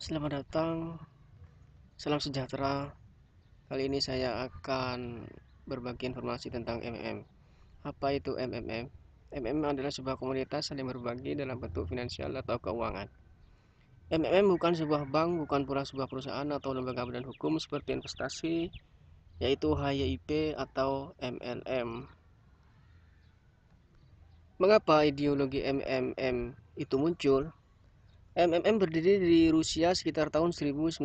Selamat datang, salam sejahtera. Kali ini saya akan berbagi informasi tentang MMM. Apa itu MMM? MMM adalah sebuah komunitas saling berbagi dalam bentuk finansial atau keuangan. MMM bukan sebuah bank, bukan pula sebuah perusahaan atau lembaga badan hukum seperti investasi, yaitu HYIP atau MLM. Mengapa ideologi MMM itu muncul? MMM berdiri di Rusia sekitar tahun 1994.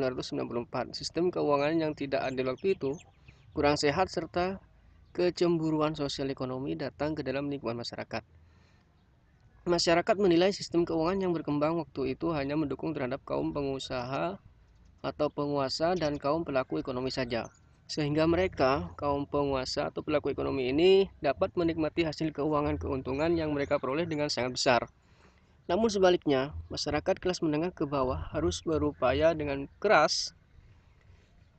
Sistem keuangan yang tidak adil waktu itu, kurang sehat, serta kecemburuan sosial ekonomi datang ke dalam lingkungan masyarakat. Masyarakat menilai sistem keuangan yang berkembang waktu itu hanya mendukung terhadap kaum pengusaha atau penguasa dan kaum pelaku ekonomi saja. Sehingga mereka, kaum penguasa atau pelaku ekonomi ini, dapat menikmati hasil keuangan keuntungan yang mereka peroleh dengan sangat besar. Namun sebaliknya, masyarakat kelas menengah ke bawah harus berupaya dengan keras.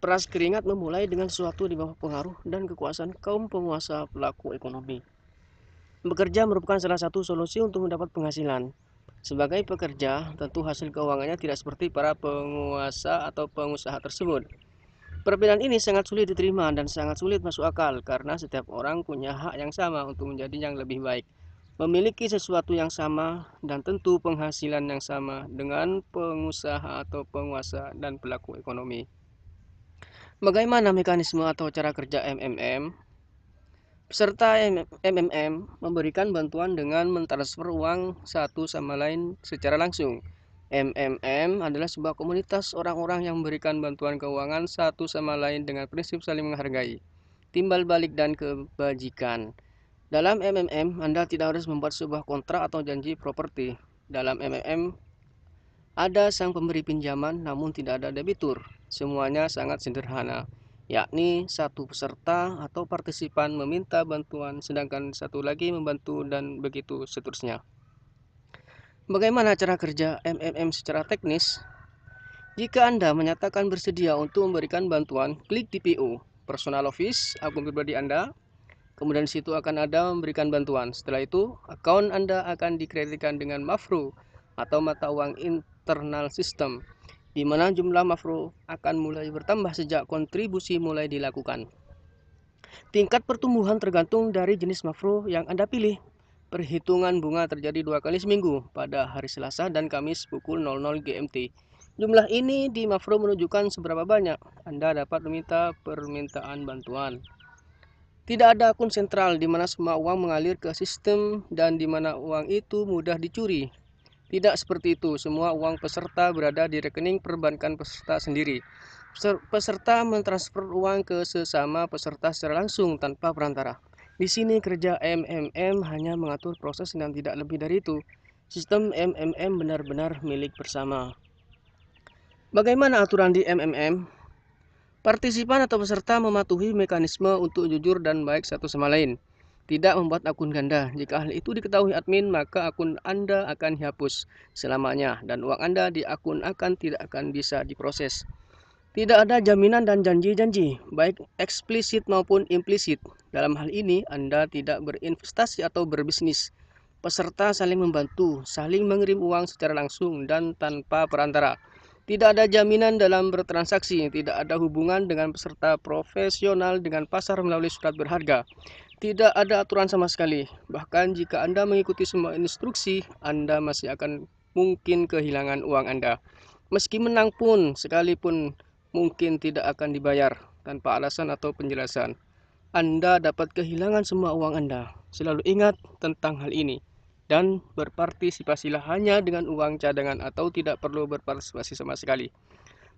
Peras keringat memulai dengan sesuatu di bawah pengaruh dan kekuasaan kaum penguasa pelaku ekonomi. Bekerja merupakan salah satu solusi untuk mendapat penghasilan. Sebagai pekerja, tentu hasil keuangannya tidak seperti para penguasa atau pengusaha tersebut. Perbedaan ini sangat sulit diterima dan sangat sulit masuk akal karena setiap orang punya hak yang sama untuk menjadi yang lebih baik, memiliki sesuatu yang sama, dan tentu penghasilan yang sama dengan pengusaha atau penguasa dan pelaku ekonomi. Bagaimana mekanisme atau cara kerja MMM? Peserta MMM memberikan bantuan dengan mentransfer uang satu sama lain secara langsung. MMM adalah sebuah komunitas orang-orang yang memberikan bantuan keuangan satu sama lain dengan prinsip saling menghargai, timbal balik, dan kebajikan. Dalam MMM, Anda tidak harus membuat sebuah kontrak atau janji properti. Dalam MMM, ada sang pemberi pinjaman namun tidak ada debitur. Semuanya sangat sederhana, yakni satu peserta atau partisipan meminta bantuan sedangkan satu lagi membantu dan begitu seterusnya. Bagaimana cara kerja MMM secara teknis? Jika Anda menyatakan bersedia untuk memberikan bantuan, klik di PO, Personal Office, akun pribadi Anda. Kemudian di situ akan ada memberikan bantuan. Setelah itu, akun Anda akan dikreditkan dengan Mafro atau mata uang internal system, di mana jumlah Mafro akan mulai bertambah sejak kontribusi mulai dilakukan. Tingkat pertumbuhan tergantung dari jenis Mafro yang Anda pilih. Perhitungan bunga terjadi 2 kali seminggu, pada hari Selasa dan Kamis pukul 00 GMT. Jumlah ini di Mafro menunjukkan seberapa banyak Anda dapat meminta permintaan bantuan. Tidak ada akun sentral di mana semua uang mengalir ke sistem dan di mana uang itu mudah dicuri. Tidak seperti itu, semua uang peserta berada di rekening perbankan peserta sendiri. Peserta mentransfer uang ke sesama peserta secara langsung tanpa perantara. Di sini kerja MMM hanya mengatur proses dan tidak lebih dari itu. Sistem MMM benar-benar milik bersama. Bagaimana aturan di MMM? Partisipan atau peserta mematuhi mekanisme untuk jujur dan baik satu sama lain. Tidak membuat akun ganda. Jika hal itu diketahui admin, maka akun Anda akan dihapus selamanya dan uang Anda di akun tidak akan bisa diproses. Tidak ada jaminan dan janji-janji, baik eksplisit maupun implisit. Dalam hal ini, Anda tidak berinvestasi atau berbisnis. Peserta saling membantu, saling mengirim uang secara langsung dan tanpa perantara. Tidak ada jaminan dalam bertransaksi, tidak ada hubungan dengan peserta profesional dengan pasar melalui surat berharga. Tidak ada aturan sama sekali. Bahkan jika Anda mengikuti semua instruksi, Anda masih akan mungkin kehilangan uang Anda. Meski menang pun, sekalipun mungkin tidak akan dibayar tanpa alasan atau penjelasan. Anda dapat kehilangan semua uang Anda. Selalu ingat tentang hal ini. Dan berpartisipasilah hanya dengan uang cadangan atau tidak perlu berpartisipasi sama sekali.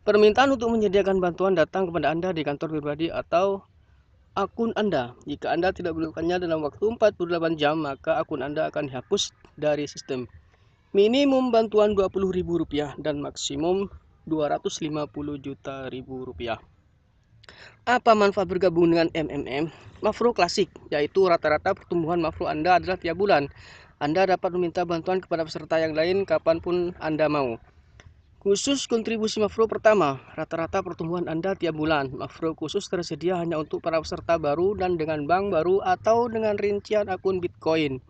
Permintaan untuk menyediakan bantuan datang kepada Anda di kantor pribadi atau akun Anda. Jika Anda tidak melakukannya dalam waktu 48 jam, maka akun Anda akan dihapus dari sistem. Minimum bantuan Rp20.000 dan maksimum Rp250 juta. Apa manfaat bergabung dengan MMM? Mafro klasik, yaitu rata-rata pertumbuhan Mafro Anda adalah tiap bulan. Anda dapat meminta bantuan kepada peserta yang lain kapanpun Anda mau. Khusus kontribusi Mafro pertama, rata-rata pertumbuhan Anda tiap bulan. Mafro khusus tersedia hanya untuk para peserta baru dan dengan bank baru atau dengan rincian akun Bitcoin.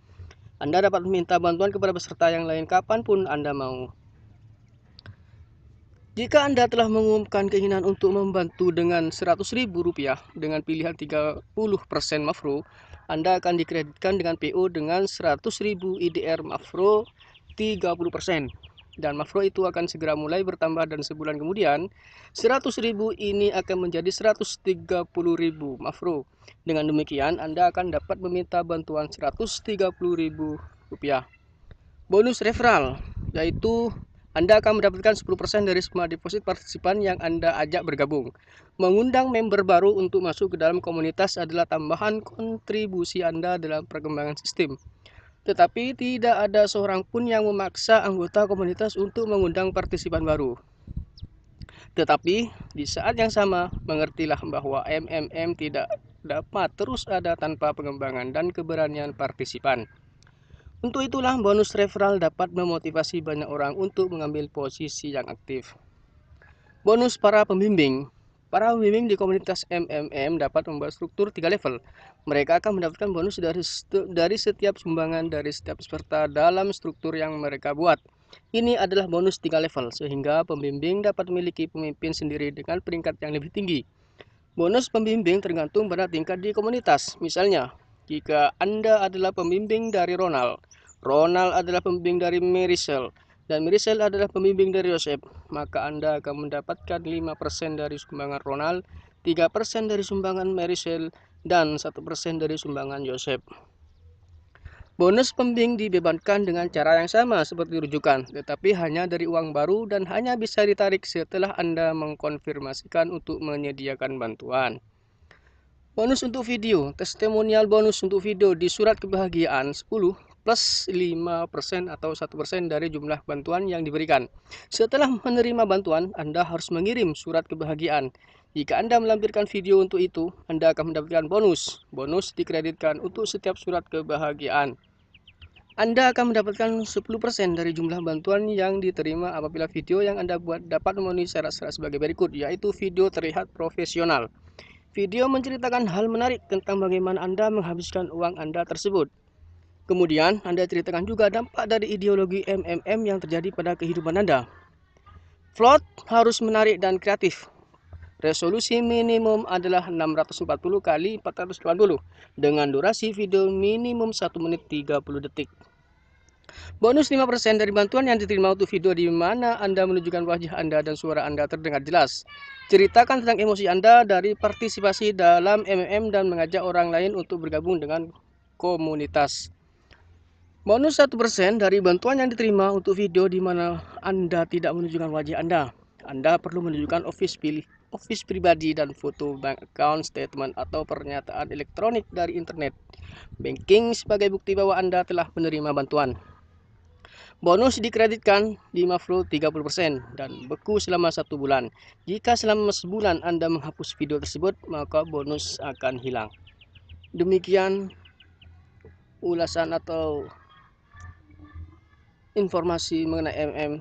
Anda dapat meminta bantuan kepada peserta yang lain kapanpun Anda mau. Jika Anda telah mengumumkan keinginan untuk membantu dengan Rp100.000 dengan pilihan 30% Mafro, Anda akan dikreditkan dengan PO dengan 100.000 IDR Mafro 30%. Dan Mafro itu akan segera mulai bertambah dan sebulan kemudian 100.000 ini akan menjadi 130.000 Mafro. Dengan demikian Anda akan dapat meminta bantuan Rp130.000. Bonus referral, yaitu Anda akan mendapatkan 10% dari semua deposit partisipan yang Anda ajak bergabung. Mengundang member baru untuk masuk ke dalam komunitas adalah tambahan kontribusi Anda dalam perkembangan sistem. Tetapi tidak ada seorang pun yang memaksa anggota komunitas untuk mengundang partisipan baru. Tetapi di saat yang sama, mengertilah bahwa MMM tidak dapat terus ada tanpa pengembangan dan keberanian partisipan. Untuk itulah bonus referral dapat memotivasi banyak orang untuk mengambil posisi yang aktif. Bonus para pembimbing. Para pembimbing di komunitas MMM dapat membuat struktur 3 level. Mereka akan mendapatkan bonus dari setiap sumbangan dari setiap peserta dalam struktur yang mereka buat. Ini adalah bonus 3 level, sehingga pembimbing dapat memiliki pemimpin sendiri dengan peringkat yang lebih tinggi. Bonus pembimbing tergantung pada tingkat di komunitas. Misalnya, jika Anda adalah pembimbing dari Ronald adalah pembimbing dari Maricel, dan Maricel adalah pembimbing dari Joseph, maka Anda akan mendapatkan 5% dari sumbangan Ronald, 3% dari sumbangan Maricel, dan 1% dari sumbangan Joseph. Bonus pembimbing dibebankan dengan cara yang sama seperti rujukan, tetapi hanya dari uang baru dan hanya bisa ditarik setelah Anda mengkonfirmasikan untuk menyediakan bantuan. Bonus untuk video, testimonial bonus untuk video di surat kebahagiaan 10 plus 5% atau 1% dari jumlah bantuan yang diberikan. Setelah menerima bantuan, Anda harus mengirim surat kebahagiaan. Jika Anda melampirkan video untuk itu, Anda akan mendapatkan bonus. Bonus dikreditkan untuk setiap surat kebahagiaan. Anda akan mendapatkan 10% dari jumlah bantuan yang diterima apabila video yang Anda buat dapat memenuhi syarat-syarat sebagai berikut, yaitu video terlihat profesional. Video menceritakan hal menarik tentang bagaimana Anda menghabiskan uang Anda tersebut. Kemudian, Anda ceritakan juga dampak dari ideologi MMM yang terjadi pada kehidupan Anda. Plot harus menarik dan kreatif. Resolusi minimum adalah 640 kali 480 dengan durasi video minimum 1 menit 30 detik. Bonus 5% dari bantuan yang diterima untuk video di mana Anda menunjukkan wajah Anda dan suara Anda terdengar jelas. Ceritakan tentang emosi Anda dari partisipasi dalam MMM dan mengajak orang lain untuk bergabung dengan komunitas. Bonus 1% dari bantuan yang diterima untuk video di mana Anda tidak menunjukkan wajah Anda. Anda perlu menunjukkan office pribadi dan foto bank account statement atau pernyataan elektronik dari internet banking sebagai bukti bahwa Anda telah menerima bantuan. Bonus dikreditkan di Mafro 30% dan beku selama 1 bulan. Jika selama sebulan Anda menghapus video tersebut, maka bonus akan hilang. Demikian ulasan atau informasi mengenai MM.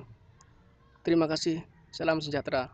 Terima kasih. Salam sejahtera.